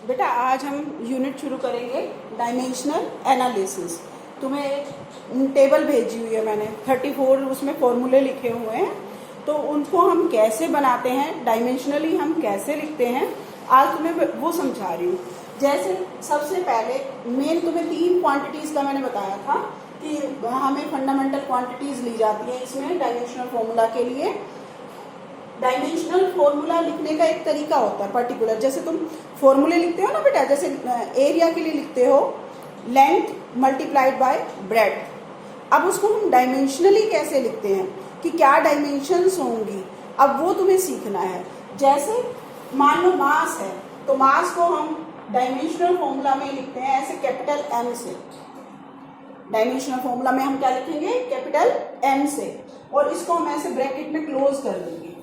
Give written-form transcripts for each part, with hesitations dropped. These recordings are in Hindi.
बेटा आज हम यूनिट शुरू करेंगे डायमेंशनल एनालिसिस। तुम्हें एक टेबल भेजी हुई है मैंने, 34 उसमें फॉर्मूले लिखे हुए हैं, तो उनको हम कैसे बनाते हैं, डायमेंशनली हम कैसे लिखते हैं, आज तुम्हें वो समझा रही हूँ। जैसे सबसे पहले मेन तुम्हें 3 क्वांटिटीज़ का मैंने बताया था कि हमें फंडामेंटल क्वांटिटीज़ ली जाती है इसमें डायमेंशनल फॉर्मूला के लिए। डायमेंशनल फॉर्मूला लिखने का एक तरीका होता है पर्टिकुलर, जैसे तुम फॉर्मूले लिखते हो ना बेटा, जैसे एरिया के लिए लिखते हो लेंथ मल्टीप्लाइड बाय ब्रेड्थ। अब उसको हम डायमेंशनली कैसे लिखते हैं कि क्या डायमेंशंस होंगी, अब वो तुम्हें सीखना है। जैसे मान लो मास है, तो मास को हम डायमेंशनल फॉर्मूला में लिखते हैं ऐसे कैपिटल एम से। डायमेंशनल फॉर्मूला में हम क्या लिखेंगे, कैपिटल एम से, और इसको हम ऐसे ब्रैकेट में क्लोज कर देंगे।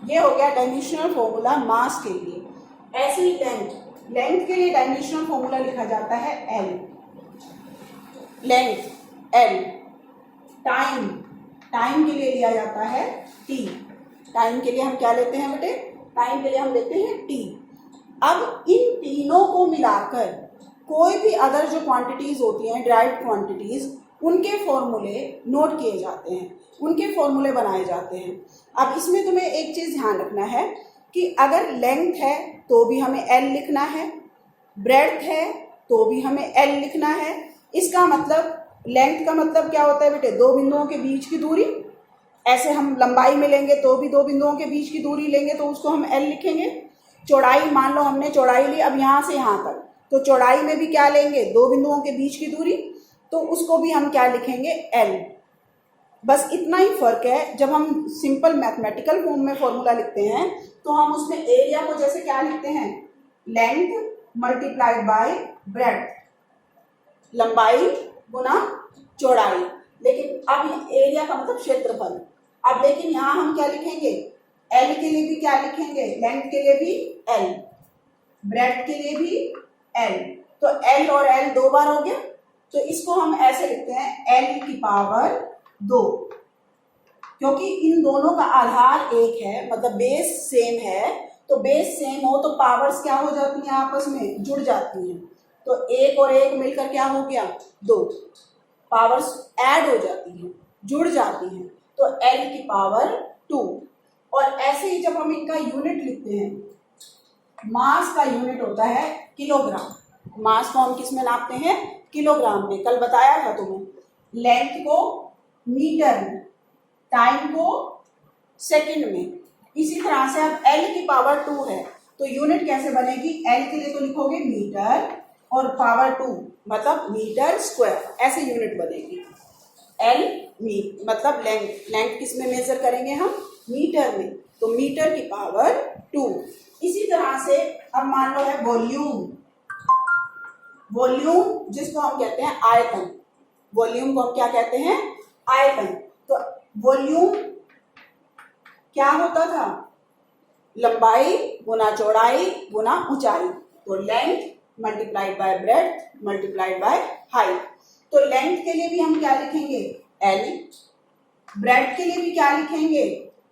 ये हो गया डायमेंशनल फॉर्मूला मास के लिए। ऐसे ही लेंथ के लिए डायमेंशनल फॉर्मूला लिखा जाता है एल, लेंथ एल। टाइम के लिए लिया जाता है टी। टाइम के लिए हम क्या लेते हैं बेटे, टाइम के लिए हम लेते हैं टी। अब इन तीनों को मिलाकर कोई भी अदर जो क्वांटिटीज होती हैं, ड्राइव्ड क्वांटिटीज, उनके फॉर्मूले नोट किए जाते हैं, उनके फॉर्मूले बनाए जाते हैं। अब इसमें तुम्हें एक चीज़ ध्यान रखना है कि अगर लेंथ है तो भी हमें एल लिखना है, ब्रेड्थ है तो भी हमें एल लिखना है। इसका मतलब लेंथ का मतलब क्या होता है बेटे, 2 बिंदुओं के बीच की दूरी। ऐसे हम लंबाई में लेंगे तो भी 2 बिंदुओं के बीच की दूरी लेंगे तो उसको हम एल लिखेंगे। चौड़ाई, मान लो हमने चौड़ाई ली अब यहाँ से यहाँ तक, तो चौड़ाई में भी क्या लेंगे, 2 बिंदुओं के बीच की दूरी, तो उसको भी हम क्या लिखेंगे, एल। बस इतना ही फर्क है। जब हम सिंपल मैथमेटिकल फॉर्म में फॉर्मूला लिखते हैं तो हम उसमें एरिया को जैसे क्या लिखते हैं, लेंथ मल्टीप्लाइड बाय ब्रेड्थ, लंबाई गुना चौड़ाई। लेकिन अब एरिया का मतलब क्षेत्रफल। अब लेकिन यहाँ हम क्या लिखेंगे, एल के लिए भी क्या लिखेंगे, लेंथ के लिए भी एल, ब्रेड्थ के लिए भी एल। तो एल और एल 2 बार हो गया, तो इसको हम ऐसे लिखते हैं एल की पावर 2, क्योंकि इन दोनों का आधार एक है, मतलब बेस सेम है। तो बेस सेम हो तो पावर्स क्या हो जाती हैं, आपस में जुड़ जाती हैं। तो 1 और 1 मिलकर क्या हो गया, 2। पावर्स ऐड हो जाती हैं, जुड़ जाती हैं, तो एल की पावर 2। और ऐसे ही जब हम इनका यूनिट लिखते हैं, मास का यूनिट होता है किलोग्राम। मास को हम किस में नापते हैं, किलोग्राम में। कल बताया था तुम्हें। लेंथ को मीटर में, टाइम को सेकंड में। इसी तरह से अब एल की पावर 2 है तो यूनिट कैसे बनेगी, एल के लिए तो लिखोगे मीटर और पावर 2 मतलब मीटर स्क्वायर, ऐसे यूनिट बनेगी। एल मतलब लेंथ किस में मेजर करेंगे हम, मीटर में, तो मीटर की पावर 2। इसी तरह से अब मान लो है वॉल्यूम, वॉल्यूम जिसको हम कहते हैं आयतन। वॉल्यूम को हम क्या कहते हैं, आयतन। तो वॉल्यूम क्या होता था, लंबाई गुना चौड़ाई गुना ऊंचाई, तो length multiplied by breadth multiplied by height. तो लेंथ के लिए भी हम क्या लिखेंगे, एल, ब्रेड्थ के लिए भी क्या लिखेंगे,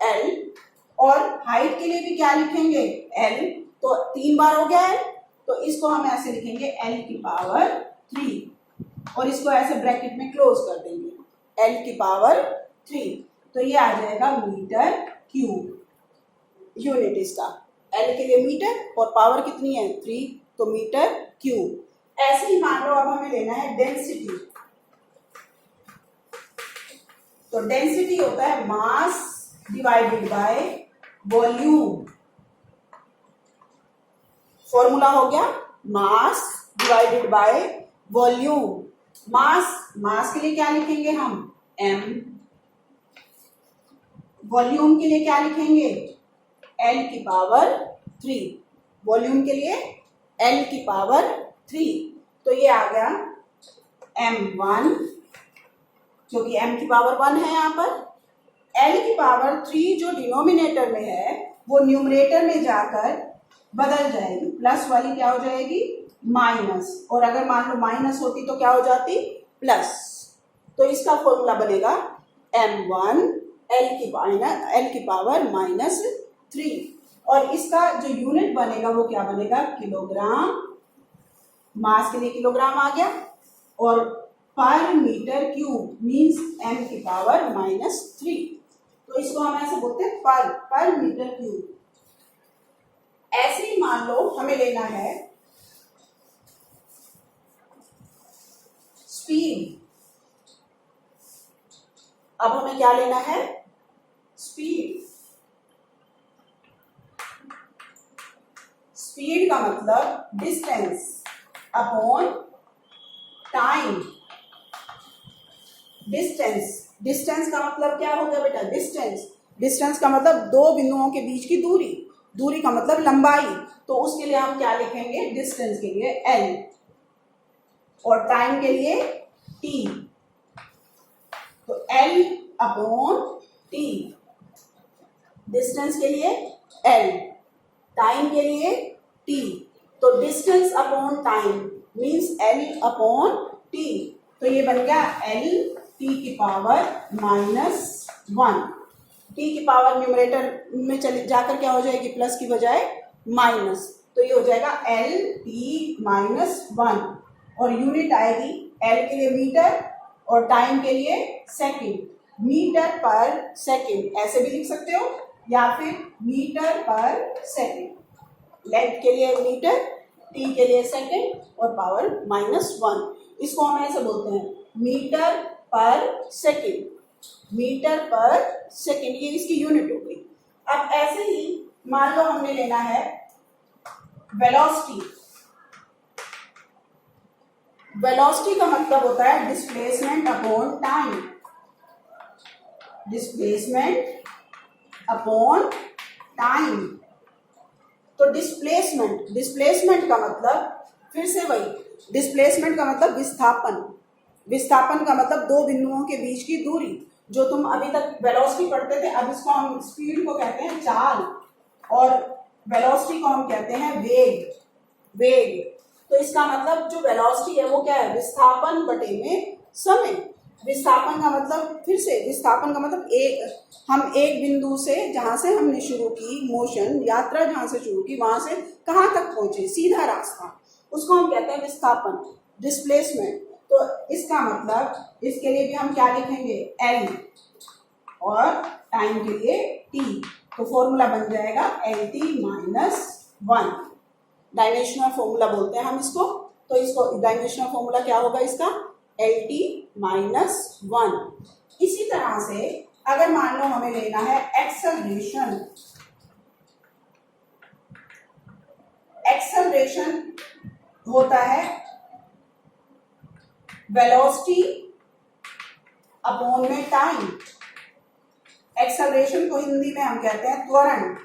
एल, और हाइट के लिए भी क्या लिखेंगे, एल। तो 3 बार हो गया है, तो इसको हम ऐसे लिखेंगे एल की पावर 3, और इसको ऐसे ब्रैकेट में क्लोज कर देंगे, एल की पावर 3। तो ये आ जाएगा मीटर क्यूब, यूनिट इसका। एल के लिए मीटर और पावर कितनी है, 3, तो मीटर क्यूब। ऐसे ही मान लो अब हमें लेना है डेंसिटी। तो डेंसिटी होता है mass divided by volume. Formula हो गया मास डिवाइडेड बाय वॉल्यूम। मास के लिए क्या लिखेंगे हम, m, वॉल्यूम के लिए क्या लिखेंगे, l की पावर 3, वॉल्यूम के लिए l की पावर 3। तो ये आ गया m1, क्योंकि m की पावर 1 है यहाँ पर। l की पावर 3 जो डिनोमिनेटर में है वो न्यूमरेटर में जाकर बदल जाएगी, प्लस वाली क्या हो जाएगी, माइनस, और अगर मान लो माइनस होती तो क्या हो जाती, प्लस। तो इसका फॉर्मूला बनेगा m1 l की पावर -3, और इसका जो यूनिट बनेगा वो क्या बनेगा, किलोग्राम मास के लिए किलोग्राम आ गया, और पर मीटर क्यूब मीन्स m की पावर -3। तो इसको हम ऐसे बोलते हैं पर मीटर क्यूब। ऐसे ही मान लो हमें लेना है स्पीड। अब हमें क्या लेना है? स्पीड। स्पीड का मतलब डिस्टेंस अपॉन टाइम। डिस्टेंस का मतलब क्या हो गया बेटा? डिस्टेंस का मतलब दो बिंदुओं के बीच की दूरी का मतलब लंबाई। तो उसके लिए हम क्या लिखेंगे? डिस्टेंस के लिए L और टाइम के लिए T। तो L अपॉन T। डिस्टेंस के लिए L, टाइम के लिए T। तो distance upon time means L upon T। तो ये बन गया L T की पावर -1। T की पावर न्यूमरेटर में चली जाकर क्या हो जाएगी? प्लस की बजाय माइनस। तो ये हो जाएगा L T -1। और यूनिट आएगी L के लिए मीटर और टाइम के लिए सेकंड। मीटर पर सेकंड ऐसे भी लिख सकते हो, या फिर मीटर पर सेकंड। लेंथ के लिए मीटर, टी के लिए सेकंड और पावर -1। इसको हम ऐसे बोलते हैं मीटर पर सेकंड। मीटर पर सेकंड ये इसकी यूनिट हो गई। अब ऐसे ही मान लो हमने लेना है वेलोसिटी। वेलोसिटी का मतलब होता है displacement upon time. Displacement upon time. तो डिस्प्लेसमेंट का मतलब फिर से वही, डिस्प्लेसमेंट का मतलब विस्थापन का मतलब दो बिंदुओं के बीच की दूरी। जो तुम अभी तक वेलोसिटी पढ़ते थे, अब इसको हम स्पीड को कहते हैं चाल, और वेलोसिटी को हम कहते हैं वेग। तो इसका मतलब जो वेलोसिटी है वो क्या है? विस्थापन बटे में समय। विस्थापन का मतलब फिर से, विस्थापन का मतलब हम एक बिंदु से, जहां से हमने शुरू की मोशन यात्रा, जहां से शुरू की वहां से कहां तक पहुंचे, सीधा रास्ता, उसको हम कहते हैं विस्थापन, डिस्प्लेसमेंट। तो इसका मतलब इसके लिए भी हम क्या लिखेंगे? L और टाइम के लिए T। तो फॉर्मूला बन जाएगा LT -1। डायमेंशनल फॉर्मूला बोलते हैं हम इसको। तो इसको डायमेंशनल फॉर्मूला क्या होगा इसका? LT -1। इसी तरह से अगर मान लो हमें लेना है एक्सेलरेशन होता है वेलोसिटी अपॉन में टाइम। एक्सेलरेशन को हिंदी में हम कहते हैं त्वरण।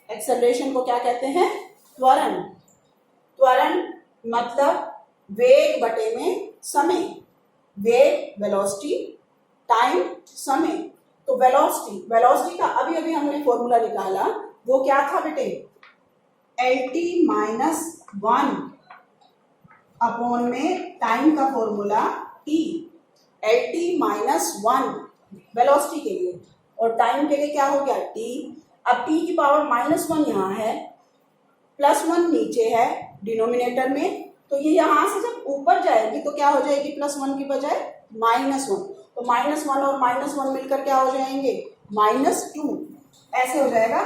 एक्सेलरेशन को क्या कहते हैं? त्वरण मतलब वेग बटे में समय। वेग वेलोसिटी, टाइम समय। तो वेलोसिटी का अभी हमने फॉर्मूला निकाला, वो क्या था बेटे? LT -1 अपॉन में टाइम का फॉर्मूला T। LT -1 वेलोसिटी के लिए, और टाइम के लिए क्या हो गया? T। अब T की पावर -1 यहाँ है, +1 नीचे है डिनोमिनेटर में, तो ये यहाँ से जब ऊपर जाएगी तो क्या हो जाएगी? +1 की बजाय -1। तो -1 और -1 मिलकर क्या हो जाएंगे? -2। ऐसे हो जाएगा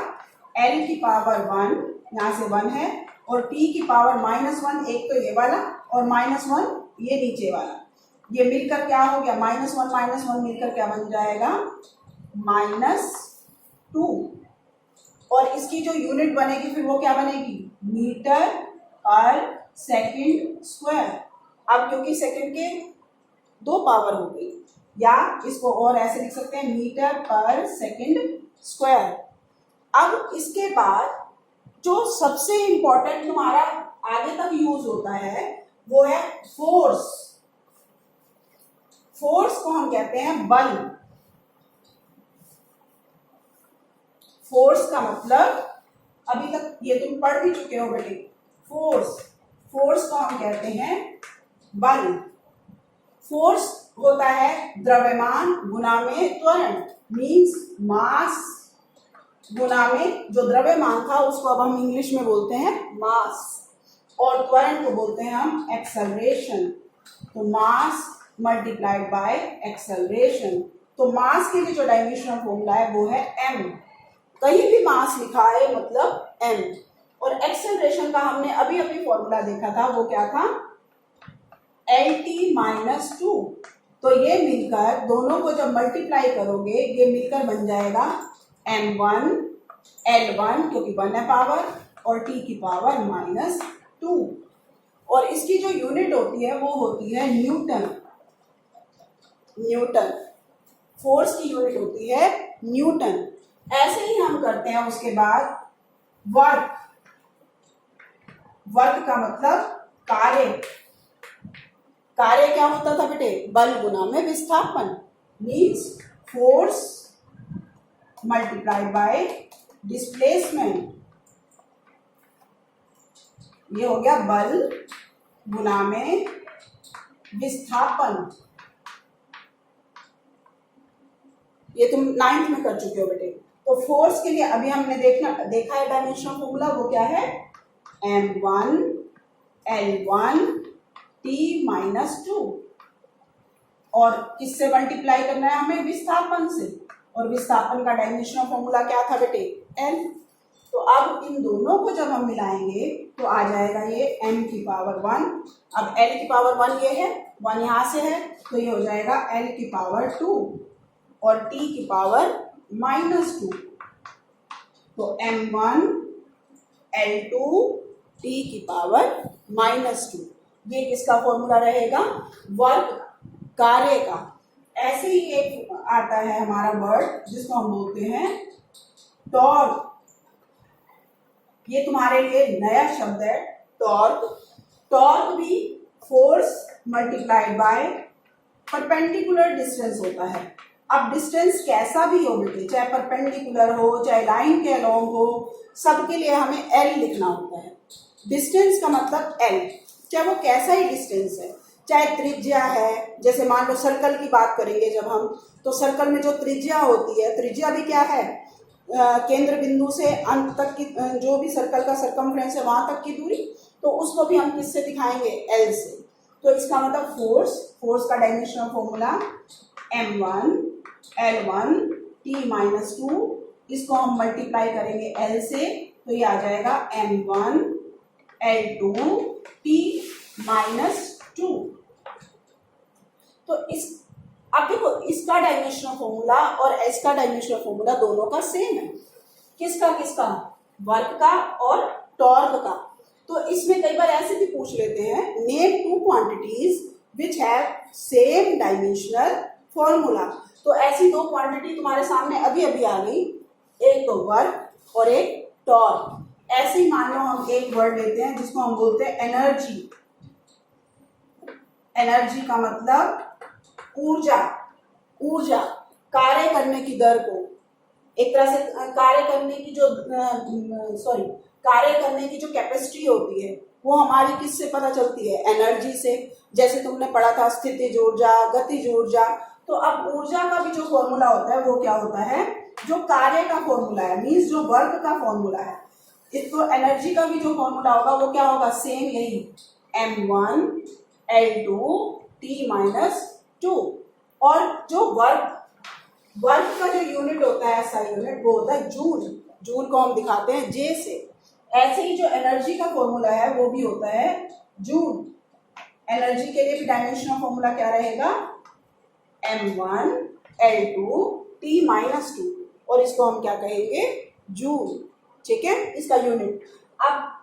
L की पावर 1, यहाँ से 1 है, और T की पावर -1, एक तो ये वाला और -1 ये नीचे वाला, ये मिलकर क्या हो गया? -1 मिलकर क्या बन जाएगा? -2। और इसकी जो यूनिट बनेगी फिर वो क्या बनेगी? मीटर पर सेकंड स्क्वायर। अब क्योंकि सेकंड के 2 पावर हो गई, या इसको और ऐसे लिख सकते हैं मीटर पर सेकंड स्क्वायर। अब इसके बाद जो सबसे इंपॉर्टेंट तुम्हारा आगे तक यूज होता है वो है फोर्स। फोर्स को हम कहते हैं बल। फोर्स का मतलब अभी तक ये तुम पढ़ भी चुके हो बेटे। फोर्स को हम कहते हैं बल। फोर्स होता है द्रव्यमान गुना में त्वरण, मीन्स मास गुना में जो द्रव्यमान था उसको अब हम इंग्लिश में बोलते हैं मास। और त्वरण को बोलते हैं हम एक्सेलरेशन। तो मास मल्टीप्लाइड बाय एक्सेलरेशन। तो मास के लिए जो डायमेंशनल फॉर्मूला है वो है m। कहीं भी मास लिखा है मतलब m। और एक्सेलरेशन का हमने अभी अभी फॉर्मूला देखा था, वो क्या था, LT-2। तो ये मिलकर दोनों को जब मल्टीप्लाई करोगे ये मिलकर बन जाएगा m1 L1, क्योंकि 1 है पावर, और t की पावर -2। और इसकी जो यूनिट होती है वो होती है न्यूटन। न्यूटन फोर्स की यूनिट होती है न्यूटन। ऐसे ही हम करते हैं उसके बाद वर्क। वर्क का मतलब कार्य। कार्य क्या होता था बेटे, बल गुना में विस्थापन, means force multiplied by displacement. ये हो गया बल गुना में विस्थापन। ये तुम 9th में कर चुके हो बेटे। तो फोर्स के लिए अभी हमने देखा है डायमेंशनल फॉर्मूला, वो क्या है, m1 L1 T-2। और किससे मल्टीप्लाई करना है हमें, विस्थापन से। और विस्थापन का डायमेंशनल फॉर्मूला क्या था बेटे, L। तो अब इन दोनों को जब हम मिलाएंगे तो आ जाएगा ये m की पावर 1। अब L की पावर 1 ये है, 1 यहाँ से है, तो ये हो जाएगा L की पावर 2 और T की पावर -2। तो m1 L2 T की पावर -2। ये किसका फॉर्मूला रहेगा, वर्क, कार्य का। ऐसे ही एक आता है हमारा वर्ड जिसको हम बोलते हैं टॉर्क। ये तुम्हारे लिए नया शब्द है, टॉर्क। टॉर्क भी force multiplied by perpendicular distance होता है। अब डिस्टेंस कैसा भी हो बेटे, चाहे परपेंडिकुलर हो चाहे लाइन के अलोंग हो, सबके लिए हमें L लिखना होता है। डिस्टेंस का मतलब L, चाहे वो कैसा ही डिस्टेंस है, चाहे त्रिज्या है, जैसे मान लो सर्कल की बात करेंगे जब हम, तो सर्कल में जो त्रिज्या होती है, त्रिज्या भी क्या है, केंद्र बिंदु से अंत तक की जो भी सर्कल का सरकमफ्रेंस है वहां तक की दूरी, तो उसको भी हम किससे दिखाएंगे, L से। तो इसका मतलब फोर्स का dimensional formula m1 L1 T-2, इसको हम मल्टीप्लाई करेंगे L से, तो ये आ जाएगा m1 L2 T-2। तो अब देखो इसका डायमेंशनल फॉर्मूला और इसका डायमेंशनल फॉर्मूला दोनों का सेम है। किसका, वर्क का और टॉर्क का। तो इसमें कई बार ऐसे भी पूछ लेते हैं, name 2 quantities which have same dimensional formula. तो ऐसी 2 क्वांटिटी तुम्हारे सामने अभी अभी आ गई, एक तो वर्क और एक टॉर्क। ऐसे ही मान लो हम एक वर्ड लेते हैं जिसको हम बोलते हैं एनर्जी। एनर्जी का मतलब ऊर्जा, कार्य करने की दर को, एक तरह से कार्य करने की जो कैपेसिटी होती है वो हमारी किससे पता चलती है, एनर्जी से। जैसे तुमने पढ़ा था स्थितिज ऊर्जा, गतिज ऊर्जा। तो अब ऊर्जा का भी जो फॉर्मूला होता है वो क्या होता है, जो कार्य का फॉर्मूला है, मीन्स जो वर्क का फॉर्मूला है। इसको एनर्जी का भी जो फॉर्मूला होगा वो क्या होगा, सेम यही, m1 L2 T-2। और जो वर्क का जो यूनिट होता है, ऐसा यूनिट, वो होता है जूल को हम दिखाते हैं J से। ऐसे ही जो एनर्जी का फॉर्मूला है वो भी होता है जूल। एनर्जी के लिए भी डायमेंशनल फॉर्मूला क्या रहेगा, m1 L2 T-2, और इसको हम क्या कहेंगे, जूल। ठीक है, इसका यूनिट। अब